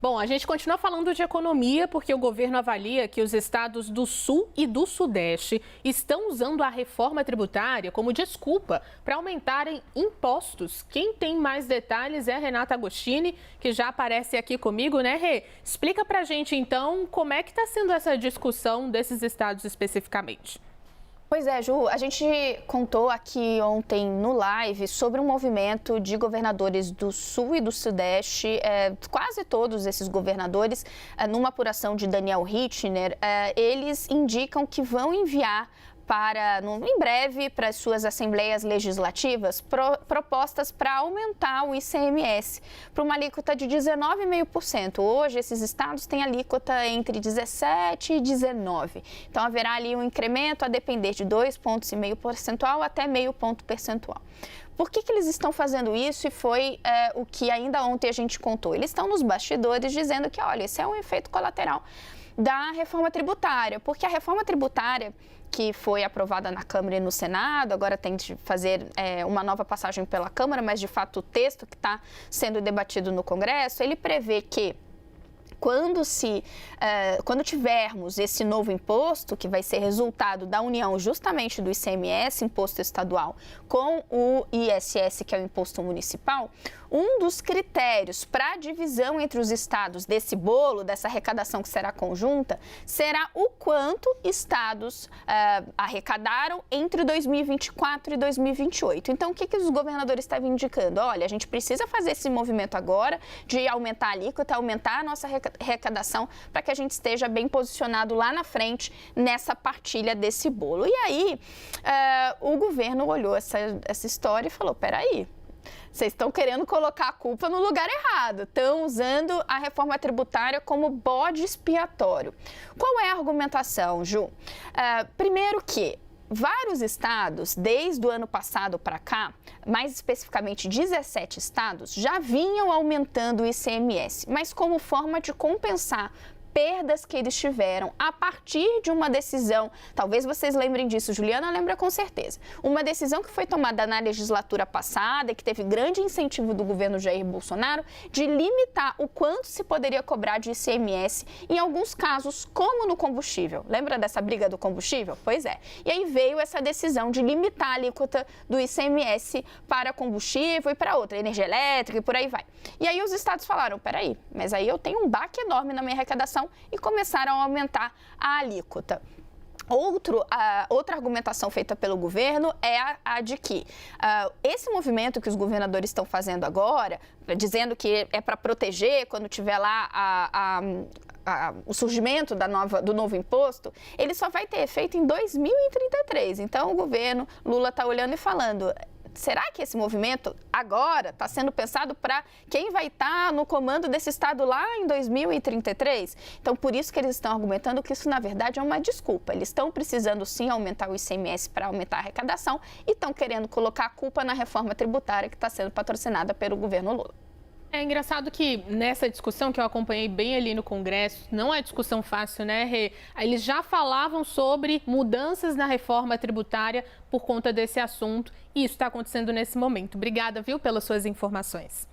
Bom, a gente continua falando de economia porque o governo avalia que os estados do Sul e do Sudeste estão usando a reforma tributária como desculpa para aumentarem impostos. Quem tem mais detalhes é a Renata Agostini, que já aparece aqui comigo, né, Rê? Explica pra gente, então, como é que está sendo essa discussão desses estados especificamente. Pois é, Ju, a gente contou aqui ontem no live sobre um movimento de governadores do Sul e do Sudeste, quase todos esses governadores, numa apuração de Daniel Rittner, eles indicam que vão enviar em breve para as suas assembleias legislativas propostas para aumentar o ICMS para uma alíquota de 19,5%. Hoje, esses estados têm alíquota entre 17% e 19%. Então, haverá ali um incremento a depender de 2,5 pontos percentual até meio ponto percentual. Por que eles estão fazendo isso? E foi o que ainda ontem a gente contou. Eles estão nos bastidores dizendo que, olha, esse é um efeito colateral da reforma tributária, porque a reforma tributária que foi aprovada na Câmara e no Senado, agora tem de fazer uma nova passagem pela Câmara, mas de fato o texto que está sendo debatido no Congresso, ele prevê que quando tivermos esse novo imposto, que vai ser resultado da união justamente do ICMS, imposto estadual, com o ISS, que é o imposto municipal, um dos critérios para a divisão entre os estados desse bolo, dessa arrecadação que será conjunta, será o quanto estados arrecadaram entre 2024 e 2028. Então, o que os governadores estavam indicando? Olha, a gente precisa fazer esse movimento agora de aumentar a alíquota, aumentar a nossa arrecadação para que a gente esteja bem posicionado lá na frente nessa partilha desse bolo. E aí, o governo olhou essa história e falou, peraí, vocês estão querendo colocar a culpa no lugar errado, estão usando a reforma tributária como bode expiatório. Qual é a argumentação, Ju? Primeiro que vários estados, desde o ano passado para cá, mais especificamente 17 estados, já vinham aumentando o ICMS, mas como forma de compensar perdas que eles tiveram a partir de uma decisão, talvez vocês lembrem disso, Juliana lembra com certeza, uma decisão que foi tomada na legislatura passada e que teve grande incentivo do governo Jair Bolsonaro de limitar o quanto se poderia cobrar de ICMS em alguns casos, como no combustível. Lembra dessa briga do combustível? Pois é. E aí veio essa decisão de limitar a alíquota do ICMS para combustível e para outra, energia elétrica e por aí vai. E aí os estados falaram, peraí, mas aí eu tenho um baque enorme na minha arrecadação e começaram a aumentar a alíquota. Outra argumentação feita pelo governo é a de que esse movimento que os governadores estão fazendo agora, dizendo que é para proteger quando tiver lá o surgimento do novo imposto, ele só vai ter efeito em 2033. Então, o governo Lula está olhando e falando, será que esse movimento agora está sendo pensado para quem vai estar no comando desse estado lá em 2033? Então, por isso que eles estão argumentando que isso, na verdade, é uma desculpa. Eles estão precisando, sim, aumentar o ICMS para aumentar a arrecadação e estão querendo colocar a culpa na reforma tributária que está sendo patrocinada pelo governo Lula. É engraçado que nessa discussão que eu acompanhei bem ali no Congresso, não é discussão fácil, né, Rê? Eles já falavam sobre mudanças na reforma tributária por conta desse assunto e isso está acontecendo nesse momento. Obrigada, viu, pelas suas informações.